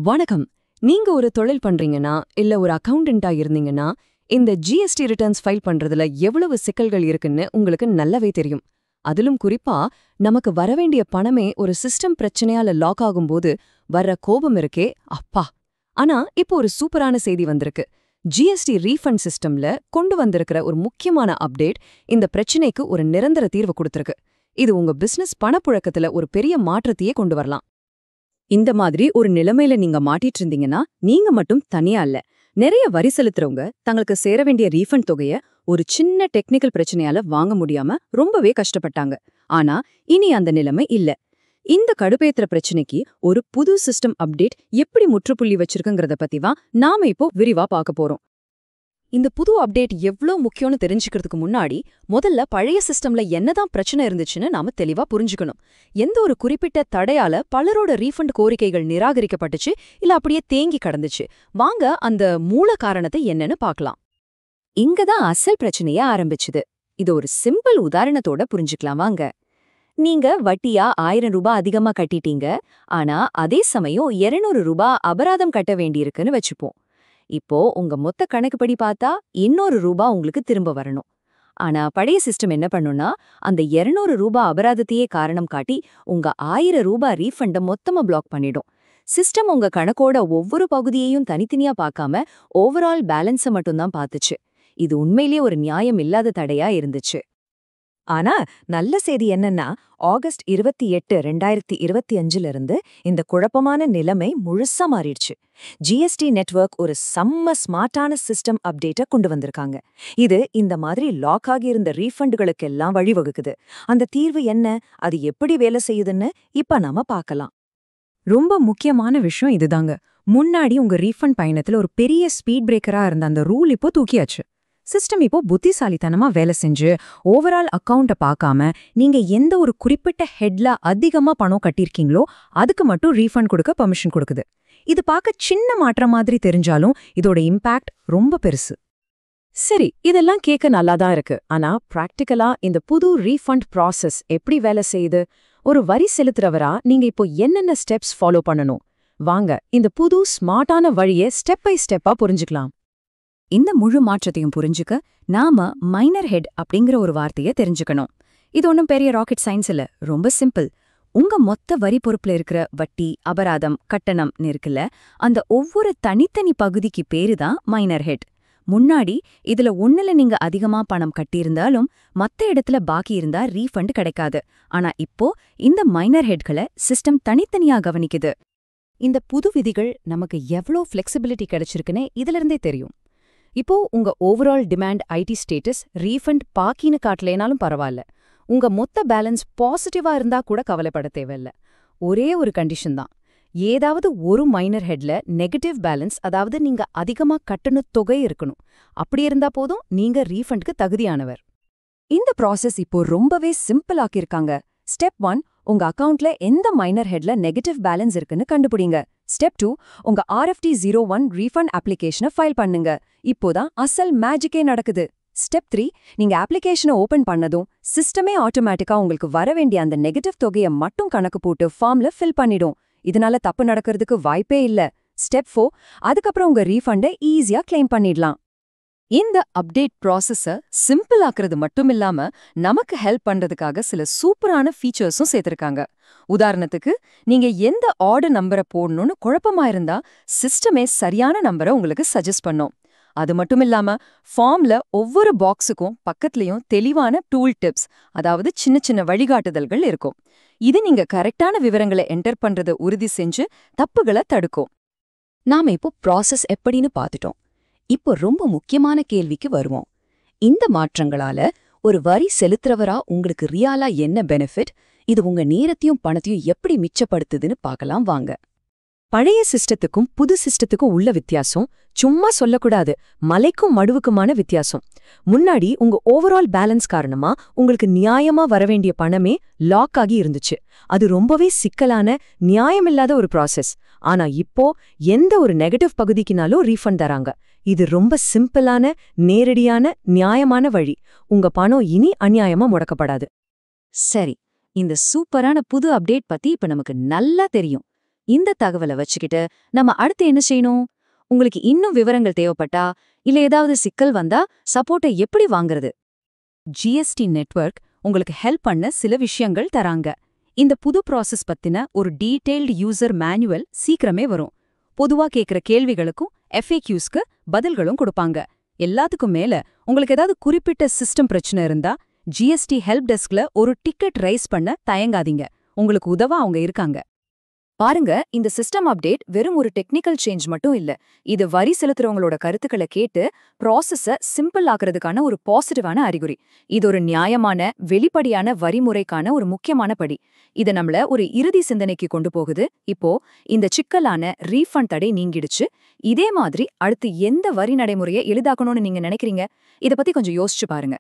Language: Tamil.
வணக்கம். நீங்க ஒரு தொழில் பண்றீங்கன்னா, இல்ல ஒரு அக்கவுண்டன்ட்டா இருந்தீங்கன்னா, இந்த ஜிஎஸ்டி ரிட்டர்ன்ஸ் ஃபைல் பண்றதுல எவ்வளவு சிக்கல்கள் இருக்குன்னு உங்களுக்கு நல்லாவே தெரியும். அதிலும் குறிப்பா, நமக்கு வரவேண்டிய பணமே ஒரு சிஸ்டம் பிரச்சனையால லாக் ஆகும்போது வர்ற கோபம் இருக்கே, அப்பா! ஆனா, இப்போ ஒரு சூப்பரான செய்தி வந்திருக்கு. ஜிஎஸ்டி ரீஃபண்ட் சிஸ்டம்ல கொண்டு வந்திருக்கிற ஒரு முக்கியமான அப்டேட் இந்த பிரச்சனைக்கு ஒரு நிரந்தர தீர்வு கொடுத்திருக்கு. இது உங்க பிசினஸ் பணப்புழக்கத்துல ஒரு பெரிய மாற்றத்தையே கொண்டு வரலாம். இந்த மாதிரி ஒரு நிலைமையில நீங்க மாட்டிட்டு இருந்தீங்கன்னா நீங்க மட்டும் தனியா இல்ல. நிறைய வரி செலுத்துறவங்க தங்களுக்கு சேர வேண்டிய ரீஃபண்ட் தொகைய ஒரு சின்ன டெக்னிக்கல் பிரச்சனையால வாங்க முடியாம ரொம்பவே கஷ்டப்பட்டாங்க. ஆனா இனி அந்த நிலைமை இல்ல. இந்த கடுப்பேத்துற பிரச்சனைக்கு ஒரு புது சிஸ்டம் அப்டேட் எப்படி முற்றுப்புள்ளி வச்சிருக்குங்கிறத பத்தி தான் நாம இப்போ விரிவா பார்க்க போறோம். இந்த புது அப்டேட் எவ்ளோ முக்கியம்னு தெரிஞ்சுக்கிறதுக்கு முன்னாடி முதல்ல பழைய சிஸ்டம்ல என்னதான் பிரச்சனை இருந்துச்சுன்னு நாம தெளிவா புரிஞ்சுக்கணும். எந்த ஒரு குறிப்பிட்ட தடையால பலரோட ரீஃபண்ட் கோரிக்கைகள் நிராகரிக்கப்பட்டுச்சு இல்ல அப்படியே தேங்கி கடந்துச்சு? வாங்க அந்த மூல காரணத்தை என்னன்னு பார்க்கலாம். இங்கதான் அசல் பிரச்சனையே ஆரம்பிச்சுது. இது ஒரு சிம்பிள் உதாரணத்தோட புரிஞ்சுக்கலாம் வாங்க. நீங்க வட்டியா 1000 ரூபாய் அதிகமா கட்டிட்டீங்க. ஆனா அதே சமயம் 200 ரூபாய் அபராதம் கட்ட வேண்டியிருக்குன்னு வச்சுப்போம். இப்போ உங்க மொத்த கணக்குப்படி பார்த்தா 200 ரூபாய் உங்களுக்கு திரும்ப வரணும். ஆனா பழைய சிஸ்டம் என்ன பண்ணும்னா, அந்த 200 ரூபாய் அபராதத்தையே காரணம் காட்டி உங்க 1000 ரூபாய் ரீஃபண்ட மொத்தமா பிளாக் பண்ணிடும். சிஸ்டம் உங்க கணக்கோட ஒவ்வொரு பகுதியையும் தனித்தனியா பார்க்காம ஓவரால் பேலன்ஸை மட்டும்தான் பார்த்துச்சு. இது உண்மையிலேயே ஒரு நியாயம் இல்லாத தடையா இருந்துச்சு. ஆனா நல்ல செய்தி என்னன்னா, ஆகஸ்ட் 28, 2025 இருந்து இந்த குழப்பமான நிலைமை முழுசா மாறிடுச்சு. ஜிஎஸ்டி நெட்வொர்க் ஒரு செம்ம ஸ்மார்ட்டான சிஸ்டம் அப்டேட்டை கொண்டு வந்திருக்காங்க. இது இந்த மாதிரி லாக் ஆகியிருந்த ரீஃபண்டுகளுக்கெல்லாம் வழிவகுக்குது. அந்த தீர்வு என்ன, அது எப்படி வேலை செய்யுதுன்னு இப்ப நாம பார்க்கலாம். ரொம்ப முக்கியமான விஷயம் இதுதாங்க. முன்னாடி உங்க ரீஃபண்ட் பயணத்துல ஒரு பெரிய ஸ்பீட் பிரேக்கரா இருந்த அந்த ரூல் இப்போ தூக்கியாச்சு. சிஸ்டம் இப்போ புத்திசாலித்தனமா வேலை செஞ்சு ஓவரால் அக்கவுண்ட்டை பார்க்காம நீங்க எந்த ஒரு குறிப்பிட்ட ஹெட்ல அதிகமா பணம் கட்டியிருக்கீங்களோ அதுக்கு மட்டும் ரீஃபண்ட் கொடுக்க பெர்மிஷன் கொடுக்குது. இது பார்க்க சின்ன மாற்றம் மாதிரி தெரிஞ்சாலும் இதோட இம்பாக்ட் ரொம்ப பெருசு. சரி, இதெல்லாம் கேட்க நல்லாதான் இருக்கு. ஆனா பிராக்டிக்கலா இந்த புது ரீஃபண்ட் ப்ராசஸ் எப்படி வேலை செய்யுது? ஒரு வரி செலுத்துறவரா நீங்க இப்போ என்னென்ன ஸ்டெப்ஸ் ஃபாலோ பண்ணணும்? வாங்க இந்த புது ஸ்மார்ட்டான வழியை ஸ்டெப் பை ஸ்டெப்பா புரிஞ்சுக்கலாம். இந்த முழு மாற்றத்தையும் புரிஞ்சுக்க நாம மைனர் ஹெட் அப்படிங்கிற ஒரு வார்த்தையை தெரிஞ்சுக்கணும். இது ஒன்றும் பெரிய ராக்கெட் சயின்ஸ் இல்ல, ரொம்ப சிம்பிள். உங்க மொத்த வரி பொறுப்புல இருக்கிற வட்டி, அபராதம், கட்டணம்னு இருக்குல்ல, அந்த ஒவ்வொரு தனித்தனி பகுதிக்கு பேரு தான் மைனர் ஹெட். முன்னாடி இதுல ஒண்ணுல நீங்க அதிகமா பணம் கட்டியிருந்தாலும் மத்த இடத்துல பாக்கி இருந்தா ரீஃபண்ட் கிடைக்காது. ஆனா இப்போ இந்த மைனர் ஹெட்களை சிஸ்டம் தனித்தனியா கவனிக்குது. இந்த புது விதிகள் நமக்கு எவ்வளோ ஃபிளெக்சிபிலிட்டி கிடைச்சிருக்குன்னு இதிலிருந்தே தெரியும். இப்போ உங்க overall demand IT status refund பாக்கின்னு காட்டலேனாலும் பரவாயில்ல. உங்க மொத்த பேலன்ஸ் பாசிட்டிவா இருந்தா கூட கவலைப்பட தேவையில்ல. ஒரே ஒரு கண்டிஷன் தான். ஏதாவது ஒரு மைனர் ஹெட்ல நெகட்டிவ் பேலன்ஸ், அதாவது நீங்க அதிகமா கட்டண தொகை இருக்கணும். அப்படி இருந்தா போதும், நீங்க ரீஃபண்ட்க்கு தகுதியானவர். இந்த ப்ராசஸ் இப்போ ரொம்பவே சிம்பிள் ஆக்கியிருக்காங்க. ஸ்டெப் 1, உங்க அக்கவுண்ட்ல எந்த மைனர் ஹெட்ல நெகட்டிவ் பேலன்ஸ் இருக்குன்னு கண்டுபிடிங்க. ஸ்டெப் 2, உங்க RFT-01 ரீஃபண்ட் அப்ளிகேஷனை ஃபைல் பண்ணுங்க. இப்போதான் அசல் மேஜிக்கே நடக்குது. ஸ்டெப் 3, நீங்க அப்ளிகேஷனை ஓபன் பண்ணதும் சிஸ்டமே ஆட்டோமேட்டிக்கா உங்களுக்கு வர வேண்டிய அந்த நெகட்டிவ் தொகையை மட்டும் கணக்கு போட்டு ஃபார்ம்ல ஃபில் பண்ணிடும். இதனால தப்பு நடக்கிறதுக்கு வாய்ப்பே இல்ல. ஸ்டெப் 4, அதுக்கப்புறம் உங்க ரீஃபண்டை ஈஸியா கிளைம் பண்ணிடலாம். இந்த அப்டேட் ப்ராசஸ சிம்பிள் ஆக்குறது மட்டுமில்லாம நமக்கு ஹெல்ப் பண்றதுக்காக சில சூப்பரான ஃபீச்சர்ஸும் சேர்த்திருக்காங்க. உதாரணத்துக்கு, நீங்க எந்த ஆர்டர் நம்பரை போடணும்னு குழப்பமா இருந்தா சிஸ்டமே சரியான நம்பரை உங்களுக்கு சஜஸ்ட் பண்ணும். அது மட்டுமில்லாம ஃபார்ம்ல ஒவ்வொரு பாக்ஸுக்கும் பக்கத்துலயும் தெளிவான டூல் டிப்ஸ், அதாவது சின்ன சின்ன வழிகாட்டுதல்கள் இருக்கும். இது நீங்க கரெக்டான விவரங்களை என்டர் பண்றதை உறுதி செஞ்சு தப்புகளை தடுக்கும். நாம இப்போ ப்ராசஸ் எப்படின்னு பார்த்துட்டோம். இப்போ ரொம்ப முக்கியமான கேள்விக்கு வருவோம். இந்த மாற்றங்களால ஒரு வரி செலுத்துறவரா உங்களுக்கு ரியாலா என்ன பெனிஃபிட்? இது உங்க நேரத்தையும் பணத்தையும் எப்படி மிச்சப்படுத்துதுன்னு பார்க்கலாம் வாங்க. பழைய சிஸ்டத்துக்கும் புது சிஸ்டத்துக்கும் உள்ள வித்தியாசம் சும்மா சொல்லக்கூடாது, மலைக்கும் மடுவுக்குமான வித்தியாசம். முன்னாடி உங்க ஓவரால் பேலன்ஸ் காரணமா உங்களுக்கு நியாயமா வரவேண்டிய பணமே லாக் ஆகி இருந்துச்சு. அது ரொம்பவே சிக்கலான, நியாயமில்லாத ஒரு ப்ராசஸ். ஆனா இப்போ எந்த ஒரு நெகட்டிவ் பகுதிக்குனாலும் ரீஃபண்ட் தராங்க. இது ரொம்ப சிம்பிளான, நேரடியான, நியாயமான வழி. உங்க பணம் இனி அநியாயமா முடக்கப்படாது. சரி, இந்த சூப்பரான புது அப்டேட் பத்தி இப்ப நமக்கு நல்லா தெரியும். இந்த தகவலை வச்சுக்கிட்டு நம்ம அடுத்து என்ன செய்யணும்? உங்களுக்கு இன்னும் விவரங்கள் தேவைப்பட்டா, இல்ல ஏதாவது சிக்கல் வந்தா சப்போர்ட்டை எப்படி வாங்குறது? ஜிஎஸ்டி நெட்வொர்க் உங்களுக்கு ஹெல்ப் பண்ண சில விஷயங்கள் தராங்க. இந்த புது ப்ராசஸ் பத்தின ஒரு டீடைல்டு யூசர் மேனுவல் சீக்கிரமே வரும். பொதுவா கேக்குற கேள்விகளுக்கும் FAQsக்கு பதில்களும் கொடுப்பாங்க. எல்லாத்துக்கும் மேல உங்களுக்கு ஏதாவது குறிப்பிட்ட சிஸ்டம் பிரச்சனை இருந்தா ஜிஎஸ்டி ஹெல்ப் டெஸ்க்ல ஒரு டிக்கெட் ரைஸ் பண்ண தயங்காதீங்க. உங்களுக்கு உதவ அவங்க இருக்காங்க. பாருங்க, இந்த சிஸ்டம் அப்டேட் வெறும் ஒரு டெக்னிக்கல் சேஞ்ச் மட்டும் இல்ல. இது வரி செலுத்துறவங்களோட கருத்துக்களை கேட்டு ப்ராசஸ சிம்பிள் ஆக்குறதுக்கான ஒரு பாசிட்டிவான அறிகுறி. இது ஒரு நியாயமான, வெளிப்படையான வரிமுறைக்கான ஒரு முக்கியமான படி. இது நம்மள ஒரு இறுதி சிந்தனைக்கு கொண்டு போகுது. இப்போ இந்த சிக்கலான ரீஃபண்ட் தடை நீங்கிடுச்சு. இதே மாதிரி அடுத்து எந்த வரி நடைமுறையை எளிதாக்கணும்னு நீங்க நினைக்கிறீங்க? இத பத்தி கொஞ்சம் யோசிச்சு பாருங்க.